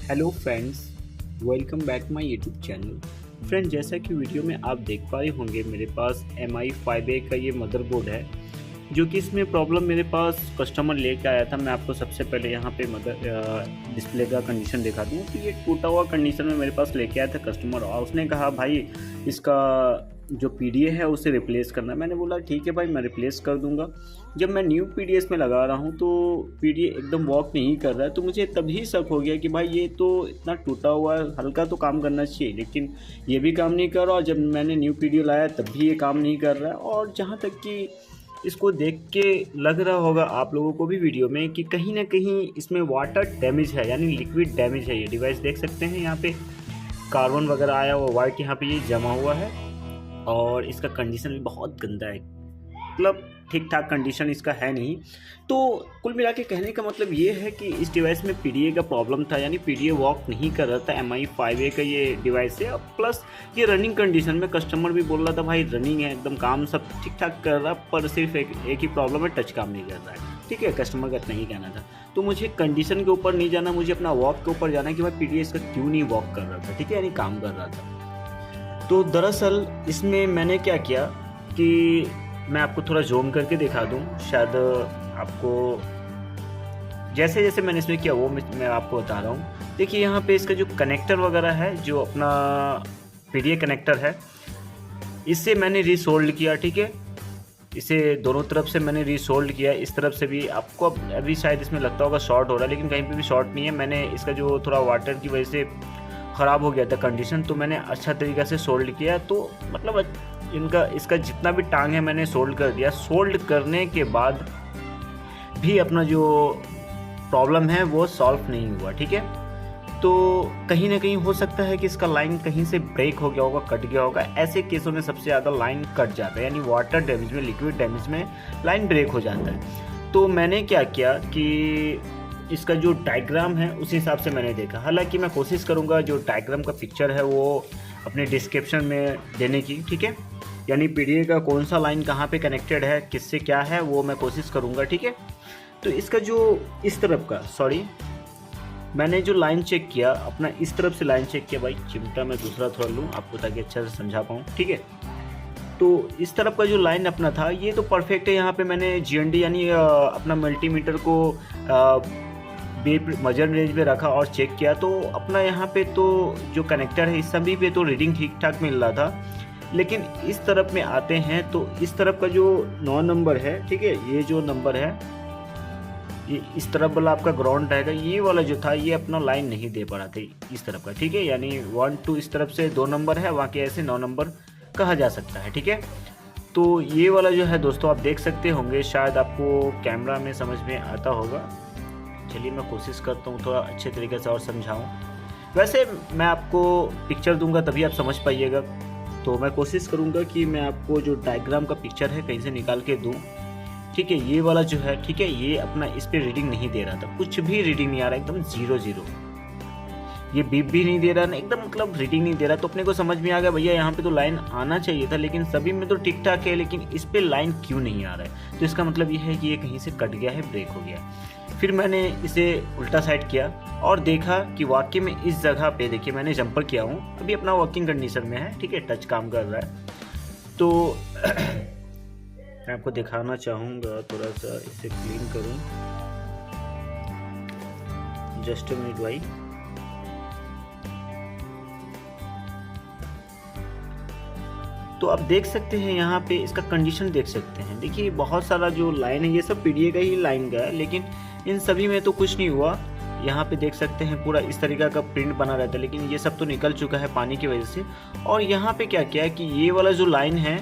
Hello friends, welcome back my YouTube channel. Friend, जैसा कि video में आप देख पाए होंगे, मेरे पास MI5A का ये मदरबोर्ड है, जो कि इसमें प्रॉब्लम मेरे पास कस्टमर लेके आया था। मैं आपको सबसे पहले यहाँ पे डिस्प्ले का कंडीशन दिखा दूँ। तो ये टूटा हुआ कंडीशन में मेरे पास लेके आया था कस्टमर, और उसने कहा भाई इसका जो PDA है उसे रिप्लेस करना है। मैंने बोला ठीक है भाई, मैं रिप्लेस कर दूंगा। जब मैं न्यू PDA इसमें लगा रहा हूँ तो PDA एकदम वर्क नहीं कर रहा है, तो मुझे तभी शक हो गया कि भाई ये तो इतना टूटा हुआ है, हल्का तो काम करना चाहिए, लेकिन ये भी काम नहीं कर रहा। और जब मैंने न्यू PDA लाया तब भी ये काम नहीं कर रहा है। और जहाँ तक कि इसको देख के लग रहा होगा आप लोगों को भी वीडियो में कि कहीं ना कहीं इसमें वाटर डैमेज है, यानी लिक्विड डैमेज है। ये डिवाइस देख सकते हैं, यहाँ पे कार्बन वगैरह आया हुआ वाइट यहाँ पे ये जमा हुआ है, और इसका कंडीशन भी बहुत गंदा है, मतलब ठीक ठाक कंडीशन इसका है नहीं। तो कुल मिला के कहने का मतलब ये है कि इस डिवाइस में PDA का प्रॉब्लम था, यानी PDA वर्क नहीं कर रहा था। MI5A का ये डिवाइस है, प्लस ये रनिंग कंडीशन में कस्टमर भी बोल रहा था भाई रनिंग है, एकदम काम सब ठीक ठाक कर रहा, पर सिर्फ एक ही प्रॉब्लम है, टच काम नहीं कर रहा है। ठीक है, कस्टमर का इतना ही कहना था। तो मुझे कंडीशन के ऊपर नहीं जाना, मुझे अपना वर्क के ऊपर जाना है कि भाई PDA इसका क्यों नहीं वर्क कर रहा था, ठीक है, यानी काम कर रहा था। तो दरअसल इसमें मैंने क्या किया कि मैं आपको थोड़ा ज़ूम करके दिखा दूं, शायद आपको जैसे जैसे मैंने इसमें किया वो मैं आपको बता रहा हूँ। देखिए यहाँ पे इसका जो कनेक्टर वगैरह है, जो अपना PDA कनेक्टर है, इससे मैंने रीसोल्ड किया। ठीक है, इसे दोनों तरफ से मैंने रीसोल्ड किया। इस तरफ से भी आपको अभी शायद इसमें लगता होगा शॉर्ट हो रहा है, लेकिन कहीं पे भी शॉर्ट नहीं है। मैंने इसका जो थोड़ा वाटर की वजह से ख़राब हो गया था कंडीशन, तो मैंने अच्छा तरीक़ा से सोल्ड किया। तो मतलब इसका जितना भी टांग है मैंने सोल्ड कर दिया। सोल्ड करने के बाद भी अपना जो प्रॉब्लम है वो सॉल्व नहीं हुआ। ठीक है, तो कहीं ना कहीं हो सकता है कि इसका लाइन कहीं से ब्रेक हो गया होगा, कट गया होगा। ऐसे केसों में सबसे ज़्यादा लाइन कट जाता है, यानी वाटर डैमेज में, लिक्विड डैमेज में लाइन ब्रेक हो जाता है। तो मैंने क्या किया कि इसका जो डायग्राम है उस हिसाब से मैंने देखा। हालांकि मैं कोशिश करूंगा जो डायग्राम का पिक्चर है वो अपने डिस्क्रिप्शन में देने की, ठीक है, यानी PDA का कौन सा लाइन कहाँ पे कनेक्टेड है, किससे क्या है, वो मैं कोशिश करूंगा। ठीक है, तो इसका जो इस तरफ का, मैंने जो लाइन चेक किया अपना, इस तरफ से लाइन चेक किया। भाई चिमटा मैं दूसरा थोड़ा लूँ आपको ताकि अच्छा से समझा पाऊँ। ठीक है, तो इस तरफ का जो लाइन अपना था ये तो परफेक्ट है। यहाँ पे मैंने GND यानी अपना मल्टीमीटर को मेजर रेंज में रखा और चेक किया, तो अपना यहाँ पे तो जो कनेक्टर है इस सभी पे तो रीडिंग ठीक ठाक मिल रहा था। लेकिन इस तरफ में आते हैं तो इस तरफ का जो 9 नंबर है, ठीक है, ये जो नंबर है, ये इस तरफ वाला आपका ग्राउंड रहेगा, ये वाला जो था ये अपना लाइन नहीं दे पा रहा था इस तरफ का। ठीक है, यानी 1 2 इस तरफ से 2 नंबर है, वहाँ के ऐसे 9 नंबर कहा जा सकता है। ठीक है, तो ये वाला जो है दोस्तों आप देख सकते होंगे, शायद आपको कैमरा में समझ में आता होगा। चलिए मैं कोशिश करता हूँ थोड़ा अच्छे तरीके से और समझाऊँ। वैसे मैं आपको पिक्चर दूंगा तभी आप समझ पाइएगा, तो मैं कोशिश करूँगा कि मैं आपको जो डायग्राम का पिक्चर है कहीं से निकाल के दूँ। ठीक है, ये वाला जो है, ठीक है, ये अपना इस पर रीडिंग नहीं दे रहा था, कुछ भी रीडिंग नहीं आ रहा, एकदम 0 ये बीप भी नहीं दे रहा ना, एकदम मतलब रीडिंग नहीं दे रहा। तो अपने को समझ में आ गया भैया यहाँ पे तो लाइन आना चाहिए था, लेकिन सभी में तो ठीक ठाक है, लेकिन इस पे लाइन क्यों नहीं आ रहा है। तो इसका मतलब ये है कि ये कहीं से कट गया है, ब्रेक हो गया। फिर मैंने इसे उल्टा साइड किया और देखा कि वाकई में इस जगह पे, देखिए मैंने जंपर किया हूँ, अभी अपना वर्किंग कंडीशन में है। ठीक है, टच काम कर रहा है। तो मैं आपको दिखाना चाहूँगा, थोड़ा सा इसे क्लीन करूँ, जस्ट अ मिनट भाई। तो आप देख सकते हैं यहाँ पे इसका कंडीशन देख सकते हैं। देखिए बहुत सारा जो लाइन है ये सब PDA का ही लाइन का है, लेकिन इन सभी में तो कुछ नहीं हुआ। यहाँ पे देख सकते हैं पूरा इस तरीका का प्रिंट बना रहता है, लेकिन ये सब तो निकल चुका है पानी की वजह से। और यहाँ पे क्या किया कि ये वाला जो लाइन है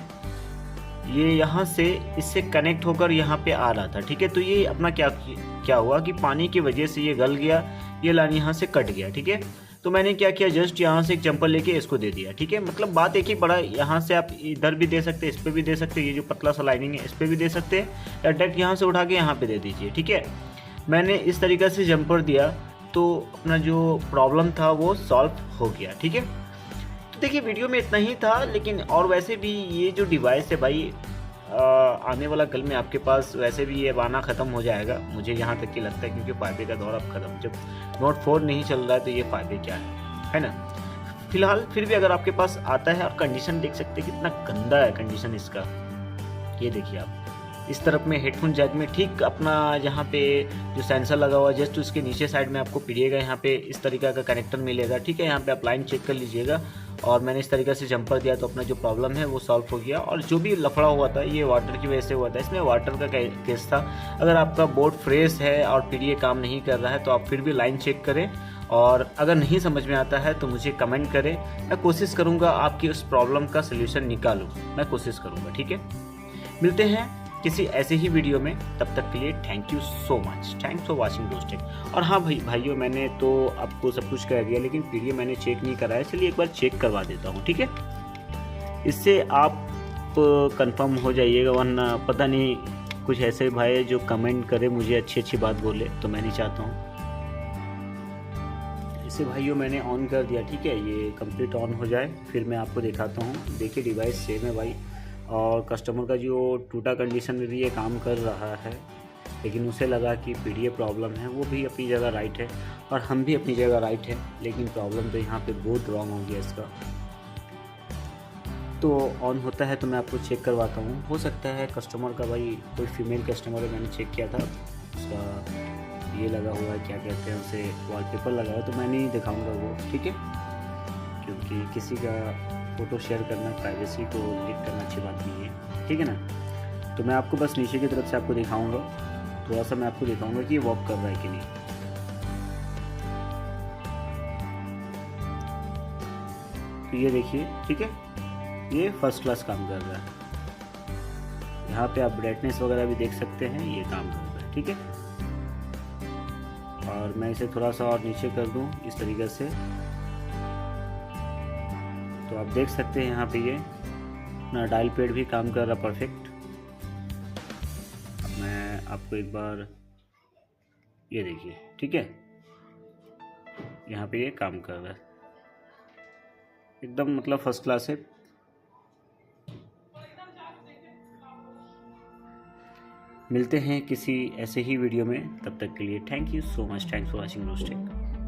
ये यहाँ से इससे कनेक्ट होकर यहाँ पे आ रहा था। ठीक है, तो ये अपना क्या हुआ कि पानी की वजह से ये गल गया, ये लाइन यहाँ से कट गया। ठीक है, तो मैंने क्या किया, जस्ट यहाँ से एक जंपर लेके इसको दे दिया। ठीक है, मतलब बात एक ही पड़ा, यहाँ से आप इधर भी दे सकते हैं, इस पर भी दे सकते हैं, ये जो पतला सा लाइनिंग है इस पर भी दे सकते हैं, या डायरेक्ट यहाँ से उठा के यहाँ पे दे दीजिए। ठीक है, मैंने इस तरीक़े से जंपर दिया तो अपना जो प्रॉब्लम था वो सॉल्व हो गया। ठीक है, तो देखिए वीडियो में इतना ही था, लेकिन और वैसे भी ये जो डिवाइस है भाई आने वाला कल में आपके पास वैसे भी ये बहाना ख़त्म हो जाएगा, मुझे यहाँ तक कि लगता है, क्योंकि फ़ायदे का दौर अब ख़त्म। जब नोट 4 नहीं चल रहा है तो ये फ़ायदे क्या है ना। फिलहाल फिर भी अगर आपके पास आता है, और कंडीशन देख सकते हैं कितना गंदा है कंडीशन इसका, ये देखिए आप। इस तरफ में हेडफोन जैक में ठीक अपना जहाँ पे जो सेंसर लगा हुआ है जस्ट उसके नीचे साइड में आपको पीड़िएगा, यहाँ पे इस तरीके का कनेक्टर मिलेगा, ठीक है। यहाँ पे आप लाइन चेक कर लीजिएगा, और मैंने इस तरीके से जंपर दिया तो अपना जो प्रॉब्लम है वो सॉल्व हो गया। और जो भी लफड़ा हुआ था ये वाटर की वजह से हुआ था, इसमें वाटर का केस था। अगर आपका बोर्ड फ्रेश है और पीडीए काम नहीं कर रहा है तो आप फिर भी लाइन चेक करें, और अगर नहीं समझ में आता है तो मुझे कमेंट करें, मैं कोशिश करूँगा आपकी उस प्रॉब्लम का सोल्यूशन निकालूँ, मैं कोशिश करूँगा, ठीक है। मिलते हैं किसी ऐसे ही वीडियो में, तब तक के लिए thank you so much, thanks for watching दोस्तों। और हाँ भाइयों, मैंने तो आपको सब कुछ कह दिया, लेकिन पीडीए मैंने चेक नहीं कराया, चलिए एक बार चेक करवा देता हूँ, ठीक है। इससे आप कंफर्म हो जाइएगा, वरना पता नहीं कुछ ऐसे भाई जो कमेंट करे मुझे अच्छी बात बोले, तो मैं नहीं चाहता हूँ। इसे भाइयों मैंने ऑन कर दिया, ठीक है, ये कंप्लीट ऑन हो जाए फिर मैं आपको दिखाता हूँ। देखिए डिवाइस सेम है भाई, और कस्टमर का जो टूटा कंडीशन में भी ये काम कर रहा है, लेकिन उसे लगा कि पीडीए प्रॉब्लम है। वो भी अपनी जगह राइट है और हम भी अपनी जगह राइट है, लेकिन प्रॉब्लम तो यहाँ पे बहुत रॉन्ग हो गया इसका। तो ऑन होता है तो मैं आपको चेक करवाता हूँ। हो सकता है कस्टमर का भाई कोई फीमेल कस्टमर है, मैंने चेक किया था, उसका ये लगा हुआ है, क्या कहते हैं उसे, वॉलपेपर लगा हुआ, तो मैं नहीं दिखाऊँगा वो, ठीक है, क्योंकि किसी का फ़ोटो शेयर करना, प्राइवेसी को लीक करना अच्छी बात नहीं है, ठीक है ना। तो मैं आपको बस नीचे की तरफ से आपको दिखाऊंगा, थोड़ा सा मैं आपको दिखाऊंगा कि ये वर्क कर रहा है कि नहीं। तो ये देखिए, ठीक है, ये फर्स्ट क्लास काम कर रहा है। यहाँ पे आप ब्राइटनेस वगैरह भी देख सकते हैं, ये काम कर रहा है, ठीक है। और मैं इसे थोड़ा सा और नीचे कर दूँ इस तरीके से, तो आप देख सकते हैं यहाँ पे ये अपना डायल पैड भी काम कर रहा परफेक्ट। अब मैं आपको एक बार ये देखिए, ठीक है, यहाँ पे ये काम कर रहा है एकदम, मतलब फर्स्ट क्लास है। मिलते हैं किसी ऐसे ही वीडियो में, तब तक के लिए thank you so much, thanks for watching दोस्तों।